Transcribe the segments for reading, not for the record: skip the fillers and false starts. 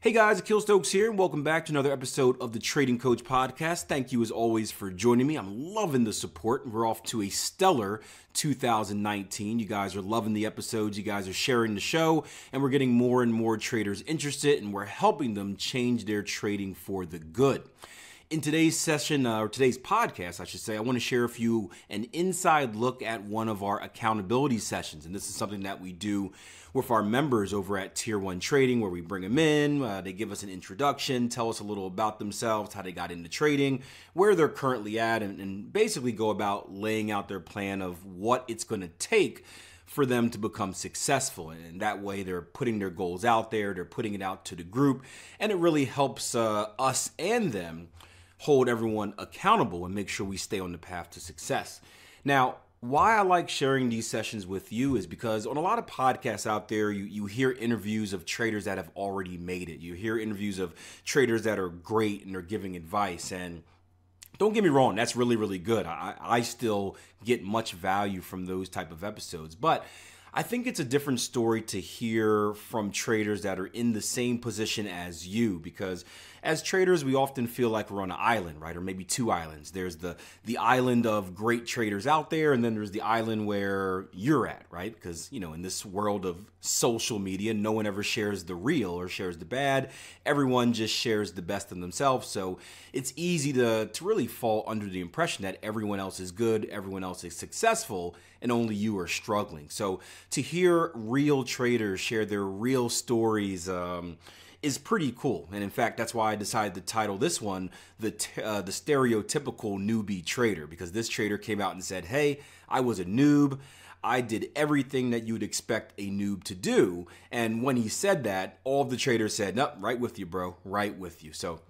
Hey guys, Akil here, and welcome back to another episode of the Trading Coach Podcast. Thank you as always for joining me. I'm loving the support. We're off to a stellar 2019. You guys are loving the episodes. You guys are sharing the show, and we're getting more and more traders interested, and we're helping them change their trading for the good. In today's session, or today's podcast, I should say, I want to share with you an inside look at one of our accountability sessions. And this is something that we do with our members over at Tier 1 Trading, where we bring them in, they give us an introduction, tell us a little about themselves, how they got into trading, where they're currently at, and basically go about laying out their plan of what it's going to take for them to become successful. And that way they're putting their goals out there, they're putting it out to the group, and it really helps us and them hold everyone accountable and make sure we stay on the path to success. Now, why I like sharing these sessions with you is because on a lot of podcasts out there, you hear interviews of traders that have already made it. You hear interviews of traders that are great and are giving advice. And don't get me wrong, that's really, really good. I still get much value from those type of episodes. But I think it's a different story to hear from traders that are in the same position as you, because as traders, we often feel like we're on an island, right? Or maybe two islands. There's the island of great traders out there, and then there's the island where you're at, right? Because, you know, in this world of social media, no one ever shares the real or shares the bad. Everyone just shares the best of themselves. So it's easy to really fall under the impression that everyone else is good, everyone else is successful, and only you are struggling. So to hear real traders share their real stories is pretty cool. And in fact, that's why I decided to title this one the Stereotypical Newbie Trader, because this trader came out and said, hey, I was a noob. I did everything that you would expect a noob to do. And when he said that, all of the traders said, nope, right with you, bro, right with you. So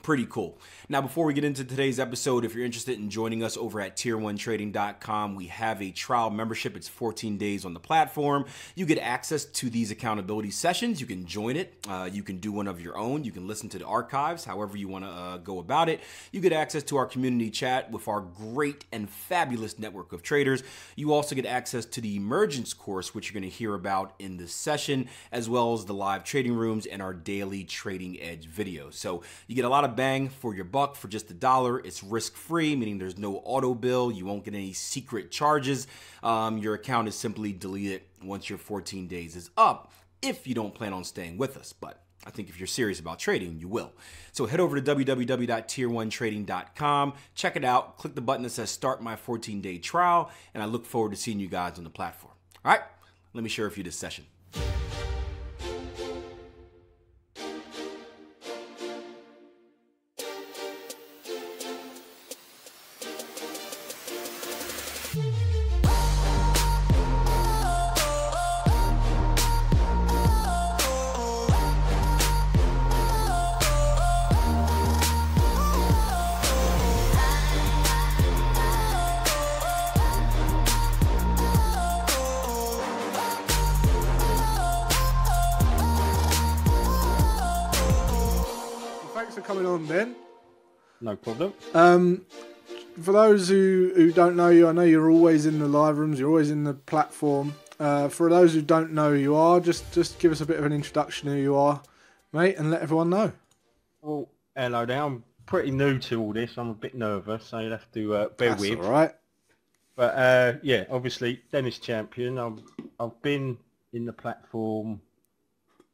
pretty cool. Now, before we get into today's episode, if you're interested in joining us over at tier1trading.com, we have a trial membership. It's 14 days on the platform. You get access to these accountability sessions. You can join it. You can do one of your own. You can listen to the archives, however you want to go about it. You get access to our community chat with our great and fabulous network of traders. You also get access to the emergence course, which you're going to hear about in this session, as well as the live trading rooms and our daily trading edge videos. So you get a lot of bang for your buck for just $1. It's risk-free, meaning there's no auto bill. You won't get any secret charges. Your account is simply deleted once your 14 days is up if you don't plan on staying with us. But I think if you're serious about trading, you will. So head over to www.tier1trading.com. Check it out. Click the button that says Start My 14-Day Trial, and I look forward to seeing you guys on the platform. All right, let me share with you this session. Coming on then. No problem. For those who don't know you, I know you're always in the live rooms, you're always in the platform. For those who don't know who you are, just give us a bit of an introduction who you are, mate, and let everyone know. Well, hello there. I'm pretty new to all this. I'm a bit nervous, so you'll have to bear That's with. all right. But yeah, obviously, Dennis Champion. I've been in the platform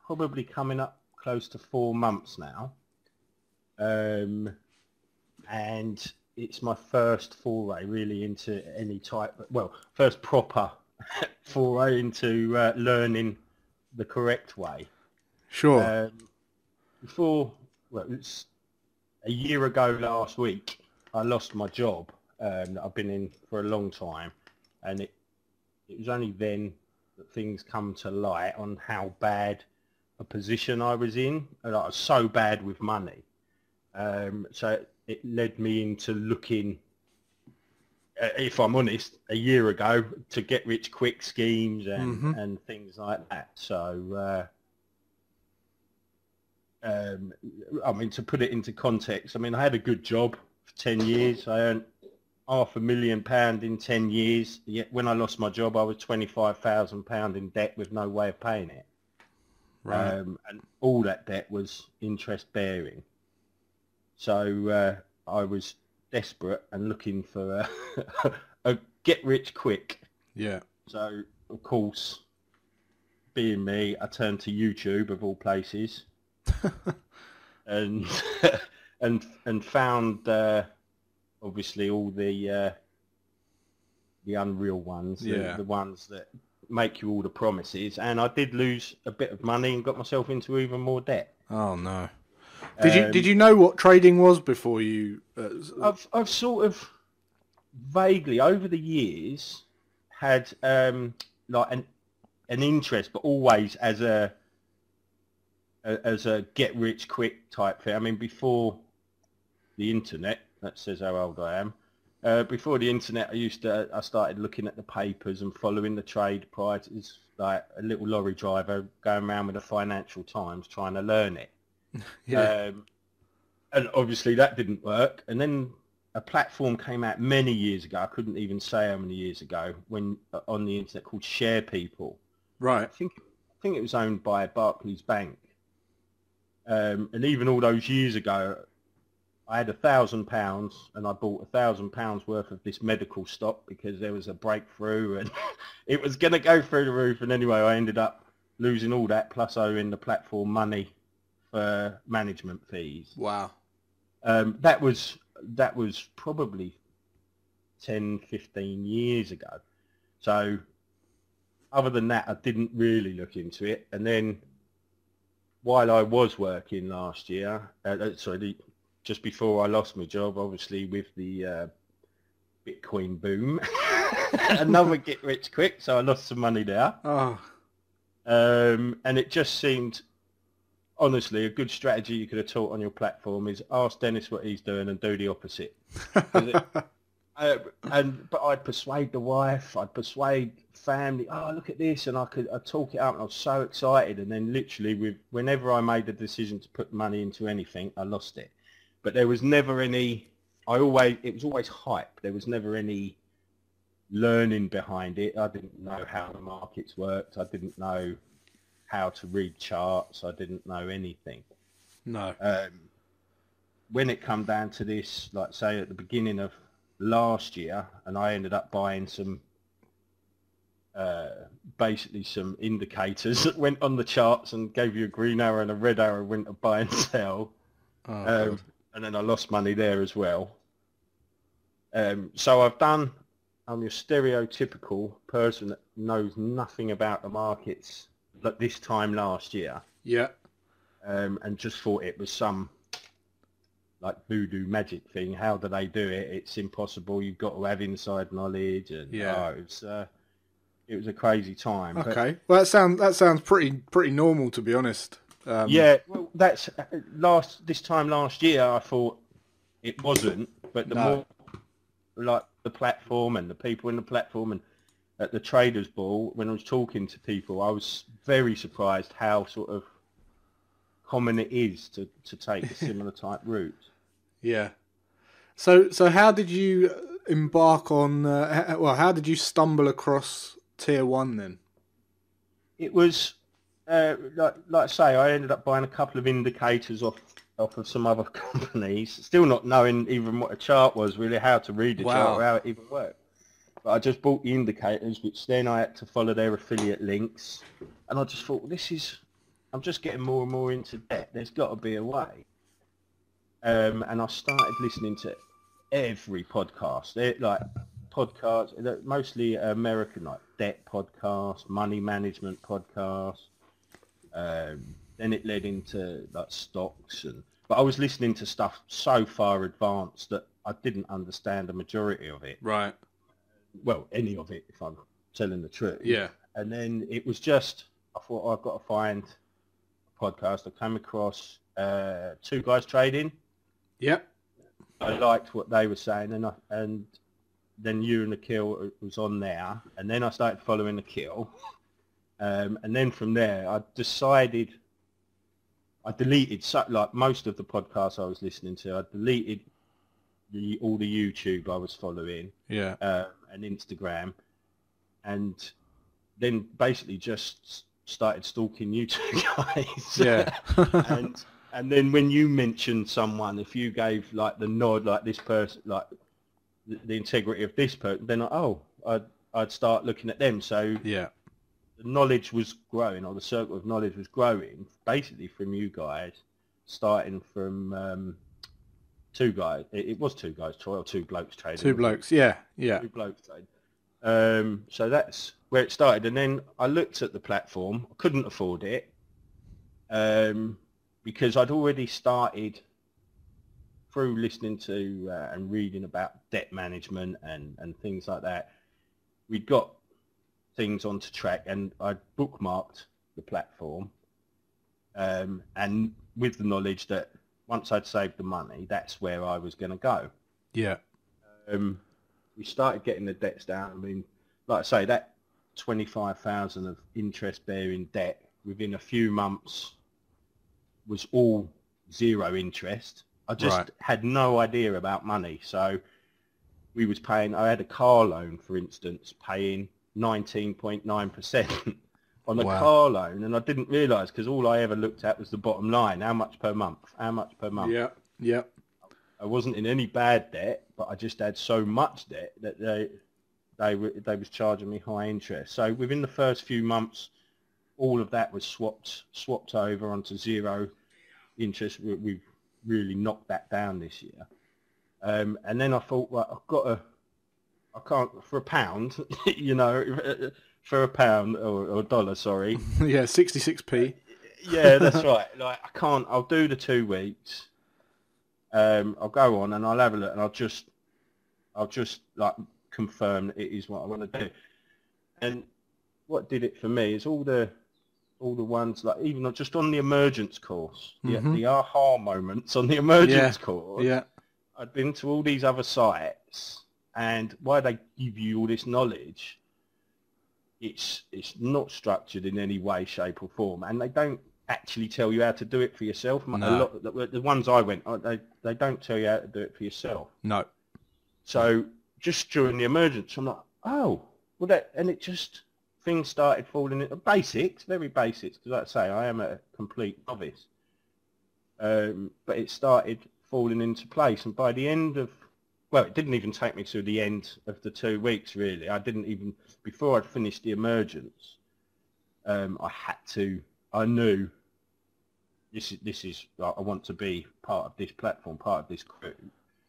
probably coming up close to 4 months now. And it's my first foray really into any type, first proper foray into learning the correct way. Sure. It's a year ago last week, I lost my job that I've been in for a long time, and it was only then that things come to light on how bad a position I was in, and I was so bad with money. So it led me into looking, if I'm honest, a year ago to get rich quick schemes and things like that. So, I mean, to put it into context, I mean, I had a good job for 10 years. I earned £500,000 in 10 years. Yet when I lost my job, I was £25,000 in debt with no way of paying it. Right. And all that debt was interest bearing. So I was desperate and looking for a get rich quick. Yeah. So of course, being me, I turned to YouTube of all places, and and found obviously all the unreal ones, Yeah. the ones that make you all the promises. And I did lose a bit of money and got myself into even more debt. Oh no. Did you know what trading was before you? I've sort of vaguely over the years had like an interest, but always as a get rich quick type thing. I mean, before the internet, that says how old I am. Before the internet, I started looking at the papers and following the trade prices, like a little lorry driver going around with the Financial Times trying to learn it. Yeah. And obviously that didn't work. And then a platform came out many years ago. I couldn't even say how many years ago, when on the internet, called Share People. Right. I think it was owned by Barclays Bank. And even all those years ago, I had £1,000 and I bought £1,000 worth of this medical stock because there was a breakthrough and it was going to go through the roof. And anyway, I ended up losing all that, plus owing the platform money for management fees. Wow. That was probably 10, 15 years ago. So other than that, I didn't really look into it. And then while I was working last year, just before I lost my job, obviously with the Bitcoin boom, another get rich quick, so I lost some money there. Oh. And it just seemed, honestly, a good strategy you could have taught on your platform is ask Dennis what he's doing and do the opposite. But I'd persuade the wife, I'd persuade family, oh, look at this, and I'd talk it up, and I was so excited. And then literally, whenever I made the decision to put money into anything, I lost it. But there was never any, it was always hype. There was never any learning behind it. I didn't know how the markets worked. I didn't know how to read charts. I didn't know anything. No. When it come down to this, like say at the beginning of last year, and I ended up buying some, basically some indicators that went on the charts and gave you a green arrow and a red arrow when to buy and sell. Oh, and then I lost money there as well. So I'm your stereotypical person that knows nothing about the markets like this time last year. yeah. And just thought it was some like voodoo magic thing. How do they do it? It's impossible. You've got to have inside knowledge. And Yeah. it was a crazy time. Okay. Well, that sounds pretty normal, to be honest. Yeah. Well, that's this time last year, I thought it wasn't, but the more like the platform and the people in the platform and at the traders ball, when I was talking to people, I was very surprised how sort of common it is to take a similar type route. Yeah. So how did you embark on? How did you stumble across Tier 1 then? It was like I say, I ended up buying a couple of indicators off of some other companies, still not knowing even what a chart was, really, how to read the chart or how it even worked. But I just bought the indicators, which then I had to follow their affiliate links, and I just thought, I'm just getting more and more into debt. There's got to be a way. And I started listening to every podcast, mostly American, like debt podcasts, money management podcasts. Then it led into like stocks, but I was listening to stuff so far advanced that I didn't understand the majority of it. Right. Well, any of it, if I'm telling the truth. Yeah. And then it was just, I thought I've got to find a podcast. I came across Two Guys Trading. Yep. I liked what they were saying, and then you and Akil was on there, and then I started following Akil. And then from there, I decided I deleted most of the podcasts I was listening to. I deleted all the YouTube I was following, Yeah. and Instagram, and then basically just started stalking you two guys. Yeah. and then when you mentioned someone, if you gave like the nod, like this person, like the integrity of this person, then I'd start looking at them. So Yeah. the knowledge was growing, or the circle of knowledge was growing, basically from you guys, starting from two guys. It was two guys, two blokes trading. Two blokes, yeah. Two blokes trading. So that's where it started. And then I looked at the platform. I couldn't afford it because I'd already started through listening to and reading about debt management and things like that. We'd got things onto track, and I bookmarked the platform, and with the knowledge that once I'd saved the money, that's where I was going to go. Yeah. We started getting the debts down. I mean, like I say, that 25,000 of interest-bearing debt within a few months was all zero interest. I just had no idea about money. So we was paying, I had a car loan, for instance, paying 19.9% on a car loan, and I didn't realise, because all I ever looked at was the bottom line, how much per month. Yeah. I wasn't in any bad debt, but I just had so much debt that they was charging me high interest. So within the first few months, all of that was swapped over onto zero interest. We've really knocked that down this year. And then I thought, well, I can't, for a pound, for a pound or a dollar, sorry. Yeah, 66p. Yeah, that's right. Like, I can't, I'll do the 2 weeks. I'll go on and I'll have a look, and I'll just like confirm that it is what I want to do. And what did it for me is all the ones, like even just on the emergence course, the aha moments on the emergence course. Yeah. I'd been to all these other sites, and why they give you all this knowledge, it's not structured in any way, shape or form, and they don't actually tell you how to do it for yourself. No. A lot, the ones I went, they don't tell you how to do it for yourself. No. So just during the emergence, I'm like, oh, well, and it just, things started falling into basics, very basics, because like I say, I am a complete novice. But it started falling into place, and by the end of, well, it didn't even take me to the end of the 2 weeks, really. I didn't even, before I'd finished the emergence, I knew this is I want to be part of this platform, part of this crew.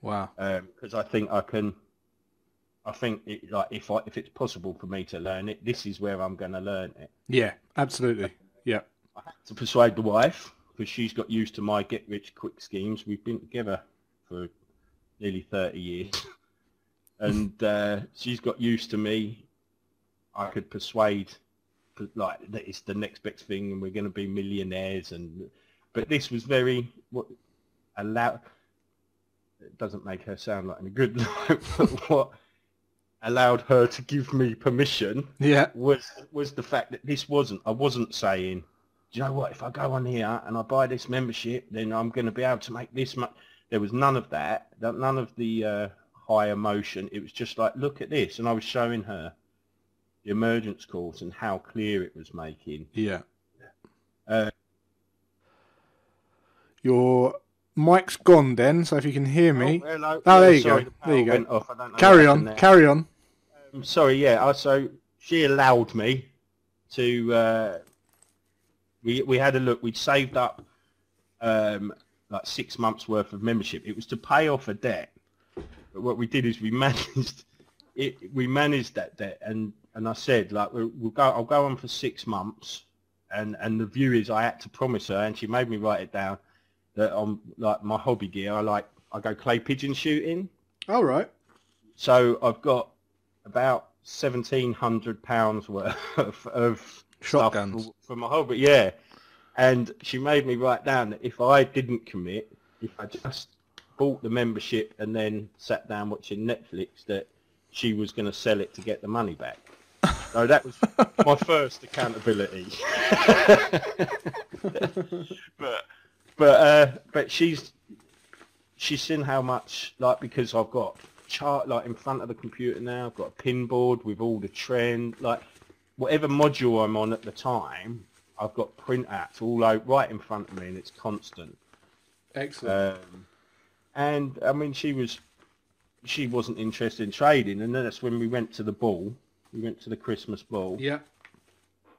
Wow. Because I think if it's possible for me to learn it, this is where I'm going to learn it. Yeah, absolutely. Yeah. I had to persuade the wife, because she's got used to my get-rich-quick schemes. We've been together for nearly 30 years. And she's got used to me. I could persuade, like, that it's the next best thing and we're going to be millionaires. But this was very, it doesn't make her sound like in a good light, but what allowed her to give me permission was the fact that I wasn't saying, do you know what, if I go on here and I buy this membership, then I'm going to be able to make this much. There was none of that, none of the high emotion. It was just like, look at this. And I was showing her the emergence course and how clear it was making. Yeah. Your mic's gone then, so if you can hear me. Oh, hello. There you sorry, go. There you go. Went off. I don't know Carry on. Sorry, yeah. So she allowed me to, we had a look. We'd saved up like 6 months worth of membership. It was to pay off a debt. But what we did is we managed that debt, and I said, like, I'll go on for 6 months, and the view is I had to promise her, and she made me write it down, that on like my hobby gear, I go clay pigeon shooting. All right. So I've got about £1,700 worth of shotguns stuff for my hobby. Yeah, and she made me write down that if I didn't commit, if I just bought the membership and then sat down watching Netflix, that she was going to sell it to get the money back. So that was my first accountability. But she's seen how much, like, because I've got chart, like, in front of the computer now, I've got a pin board with all the trend, like, whatever module I'm on at the time, I've got printouts all out right in front of me, and it's constant. Excellent. And I mean, she wasn't interested in trading, and then that's when we went to the ball. We went to the Christmas ball. Yeah.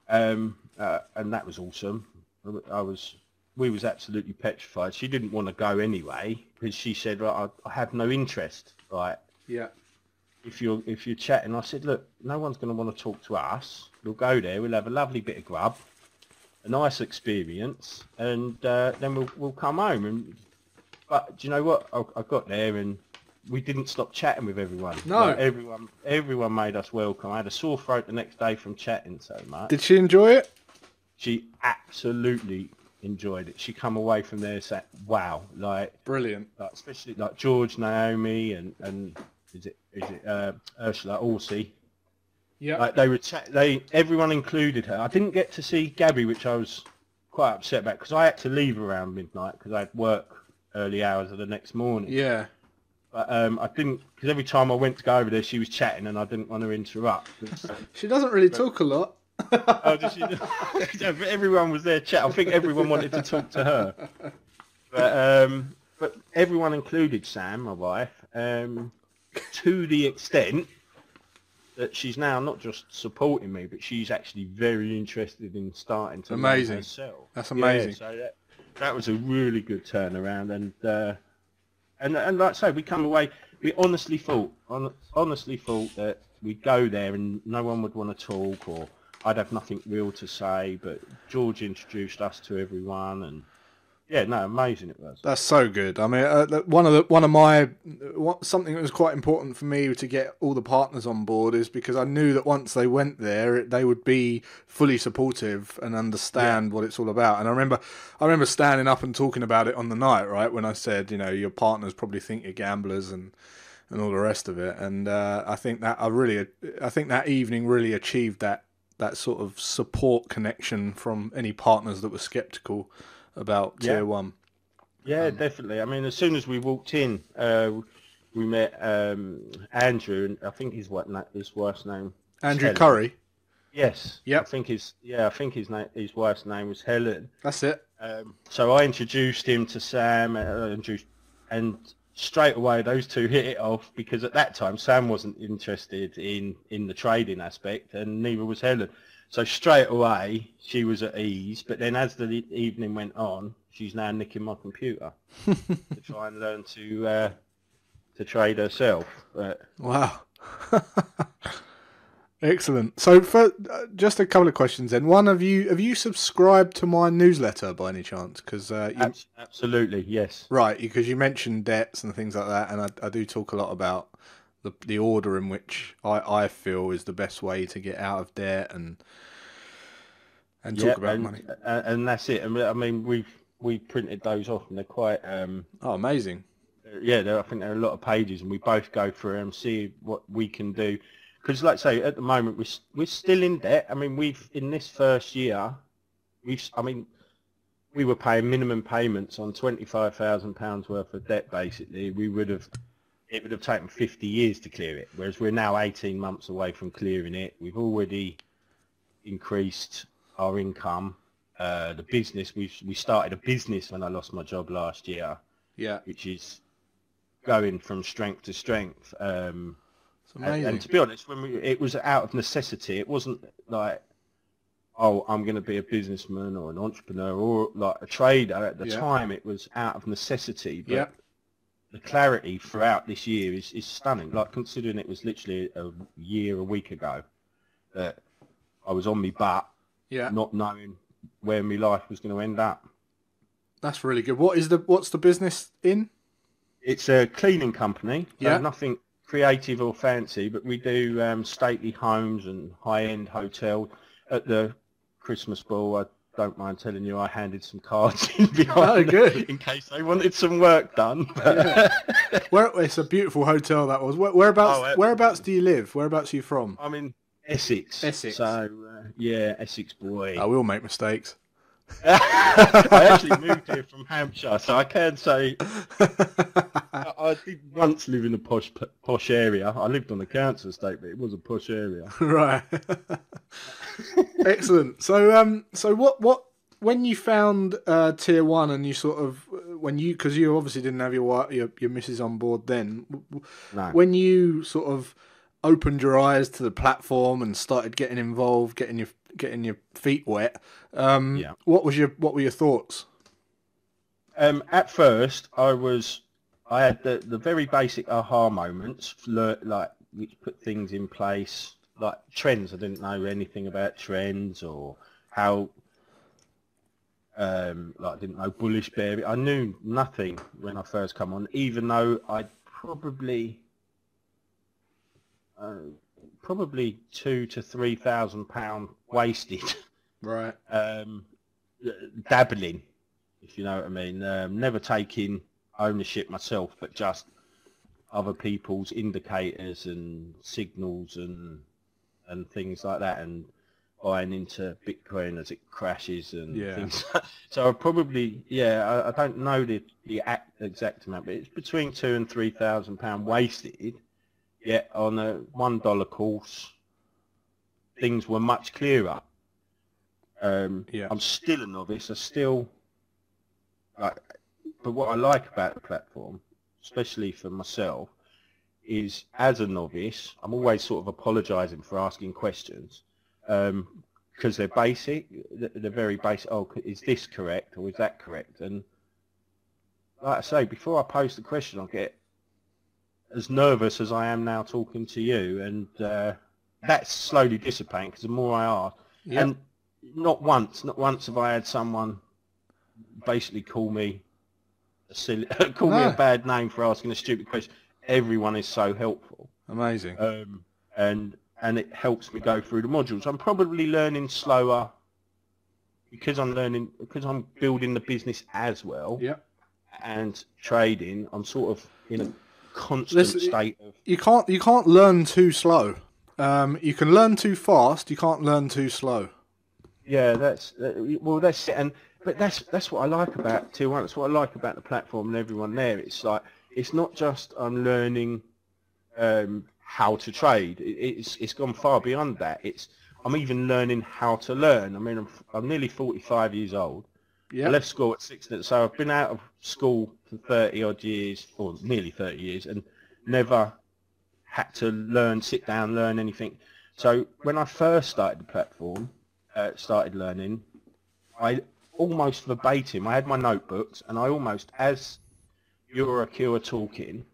And that was awesome. We was absolutely petrified. She didn't want to go anyway because she said, "I have no interest." Right. Yeah. If you're chatting, I said, "Look, no one's going to want to talk to us. We'll go there. We'll have a lovely bit of grub, a nice experience, and then we'll come home." But do you know what? I got there and we didn't stop chatting with everyone. No. Like, everyone made us welcome. I had a sore throat the next day from chatting so much. Did she enjoy it? She absolutely enjoyed it. She come away from there saying, "Wow!" Like Brilliant. like, especially like George, Naomi, and is it Ursula Orsi. Yeah. Like everyone included her. I didn't get to see Gabby, which I was quite upset about because I had to leave around midnight because I had work early hours of the next morning. Yeah. But I didn't, because every time I went to go over there, she was chatting, and I didn't want to interrupt. She doesn't really talk a lot. Oh, did she? Everyone was there chatting. I think everyone wanted to talk to her. But everyone included Sam, my wife, to the extent that she's now not just supporting me, but she's actually very interested in starting to learn herself. That's amazing. Yeah, so that was a really good turnaround, and like I say, we come away. We honestly thought that we'd go there and no one would want to talk, or I'd have nothing real to say. But George introduced us to everyone, and yeah, no, amazing it was. That's so good. I mean, something that was quite important for me to get all the partners on board is because I knew that once they went there, they would be fully supportive and understand what it's all about. And I remember standing up and talking about it on the night, right, when I said, your partners probably think you're gamblers and all the rest of it. And I think that evening really achieved that sort of support connection from any partners that were skeptical about Tier 1. Yeah, definitely. I mean, as soon as we walked in, we met Andrew, and I think his wife's name. Andrew Curry. Yes. Yep. I think his wife's name was Helen. That's it. So I introduced him to Sam, and straight away those two hit it off because at that time Sam wasn't interested in the trading aspect, and neither was Helen. So straight away, she was at ease. But then as the evening went on, she's now nicking my computer to try and learn to trade herself. But... Wow. Excellent. So for just a couple of questions then. One, have you subscribed to my newsletter by any chance? Because absolutely, yes. Right, because you mentioned debts and things like that, and I do talk a lot about the order in which I feel is the best way to get out of debt and talk about money. And that's it. I mean, we printed those off, and they're quite. Amazing. Yeah, I think there are a lot of pages, and we both go through and see what we can do. Because, like I say, at the moment we're still in debt. I mean, in this first year, we were paying minimum payments on £25,000 worth of debt. Basically, it would have taken 50 years to clear it, whereas we're now 18 months away from clearing it. We've already increased our income. The business, we started a business when I lost my job last year, which is going from strength to strength. It's amazing. And to be honest, it was out of necessity. It wasn't like, oh, I'm going to be a businessman or an entrepreneur or like a trader. At the time, it was out of necessity. But the clarity throughout this year is stunning. Like, considering it was literally a week ago that I was on my butt, not knowing where my life was going to end up. That's really good. What's the business in? It's a cleaning company. So nothing creative or fancy, but we do stately homes and high-end hotels. At the Christmas ball, I don't mind telling you, I handed some cards in behind in case they wanted some work done. It's a beautiful hotel, that was. Whereabouts do you live? Whereabouts are you from? I'm in Essex. So, Essex boy. I will make mistakes. I actually moved here from Hampshire, so I can say I did once live in a posh area. I lived on a council estate, but it was a posh area. Right. Excellent. So what when you found tier one and you sort of because you obviously didn't have your missus on board then, No. when you sort of opened your eyes to the platform and started getting involved, getting your feet wet, what were your thoughts? At first, I had the very basic aha moments, like which put things in place, like trends. I didn't know anything about trends or how, like I didn't know bullish, bearish. I knew nothing when I first come on, even though I'd probably £2,000 to £3,000 wasted, Right. dabbling, if you know what I mean. Never taking ownership myself, but just other people's indicators and signals and things like that, and buying into Bitcoin as it crashes and things. So I probably, I don't know the exact amount, but it's between £2,000 and £3,000 wasted. Yet on a $1 course, things were much clearer. I'm still a novice. But what I like about the platform, especially for myself, is as a novice, I'm always sort of apologising for asking questions because they're basic. They're very basic. Oh, is this correct or is that correct? And like I say, before I post the question, I'll get as nervous as I am now talking to you, and that's slowly dissipating because the more I ask, and not once have I had someone basically call me me a bad name for asking a stupid question. Everyone is so helpful. Amazing. And it helps me go through the modules. I'm probably learning slower because I'm building the business as well. Yeah. And trading. I'm sort of in a constant state of. You can't learn too slow. You can learn too fast. You can't learn too slow. Yeah, that's it. But that's what I like about Tier 1. That's what I like about the platform and everyone there. It's like, it's not just I'm learning how to trade. It's gone far beyond that. I'm even learning how to learn. I mean, I'm nearly 45 years old. Yeah. I left school at 16, so I've been out of school for 30 odd years, or nearly 30 years, and never had to sit down, learn anything. So when I first started the platform, started learning, I almost verbatim, I had my notebooks, and I almost, as you or Akil were talking,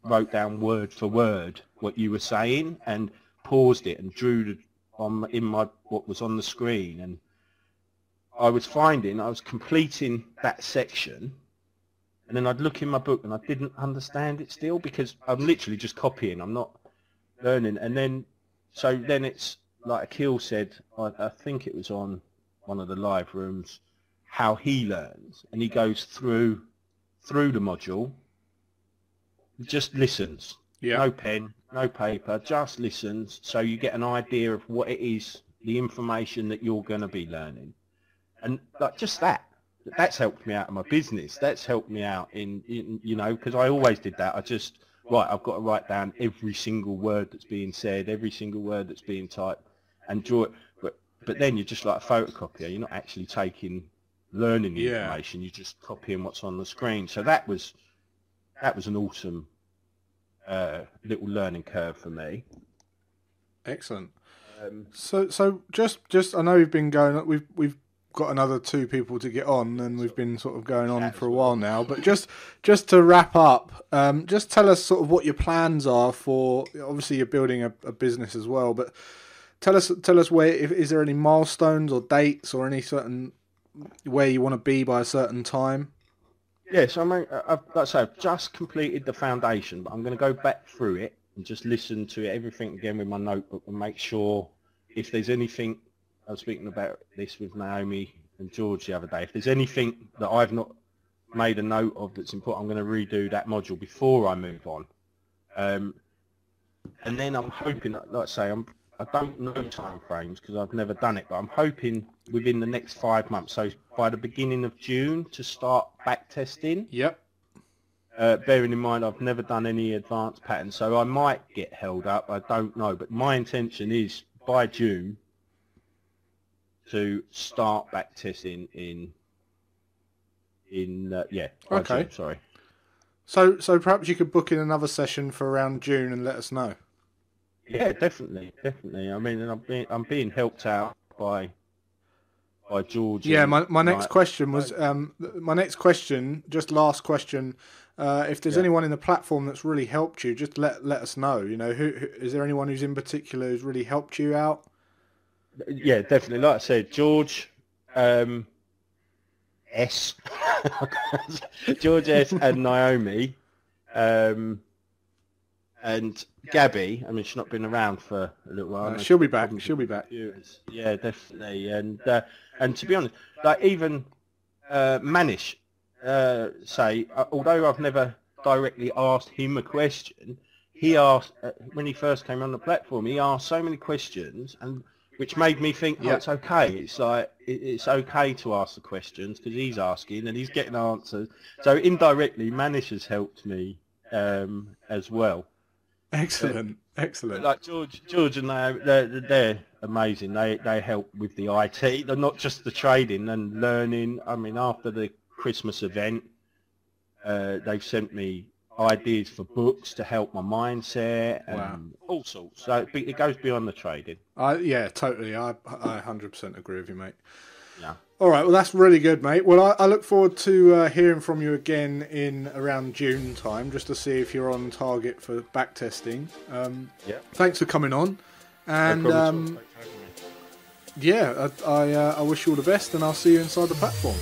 wrote down word for word what you were saying, and paused it and drew what was on the screen. And I was finding I was completing that section, and then I'd look in my book and I didn't understand it still because I'm literally just copying. I'm not learning. And then it's like Akil said, I think it was on one of the live rooms, how he learns, and he goes through the module, just listens. Yeah. No pen, no paper, just listens, so you get an idea of what it is, the information that you're going to be learning. And like just that's helped me out in my business. That's helped me out in because I always did that. I've got to write down every single word that's being said, every single word that's being typed, and draw it. But then you're just like a photocopier. You're not actually learning the information. You're just copying what's on the screen. So that was an awesome little learning curve for me. Excellent. So just I know we've been going. We've got another two people to get on, and we've been sort of going on for a while now. But just to wrap up, just tell us sort of what your plans are for. Obviously, you're building a business as well, but tell us where, is there any milestones or dates or any certain where you want to be by a certain time? Yes, I've just completed the foundation, but I'm going to go back through it and just listen to everything again with my notebook and make sure if there's anything. I was speaking about this with Naomi and George the other day. If there's anything that I've not made a note of that's important, I'm going to redo that module before I move on. And then I'm hoping, like I say, I don't know time frames because I've never done it, but I'm hoping within the next 5 months, so by the beginning of June, to start back testing. Yep. bearing in mind I've never done any advanced patterns, so I might get held up. I don't know, but my intention is by June to start back testing in by Okay. June, sorry. So perhaps you could book in another session for around June and let us know. Yeah, definitely. I mean, and I'm being helped out by George. Yeah, and, my next question was just last question. If there's anyone in the platform that's really helped you, just let us know. You know, who is there anyone who's in particular who's really helped you out? Yeah, definitely. Like I said, George S, George S, and Naomi, and Gabby. I mean, she's not been around for a little while. She'll be back. She'll be back. Yeah, definitely. And to be honest, like even Manish, although I've never directly asked him a question, he asked when he first came on the platform. He asked so many questions, and which made me think, it's okay. It's like it's okay to ask the questions because he's asking and he's getting answers. So indirectly, Manish has helped me as well. Excellent. Like George and they're amazing. They help with the IT. They're not just the trading and learning. I mean, after the Christmas event, they've sent me ideas for books to help my mindset and all sorts. So it goes beyond the trading. Yeah, totally. I 100% agree with you, mate. Yeah. All right, well, that's really good, mate. Well, I look forward to hearing from you again in around June time, just to see if you're on target for back testing. Thanks for coming on. And No problem at all. Thanks for having me. I wish you all the best, and I'll see you inside the platform.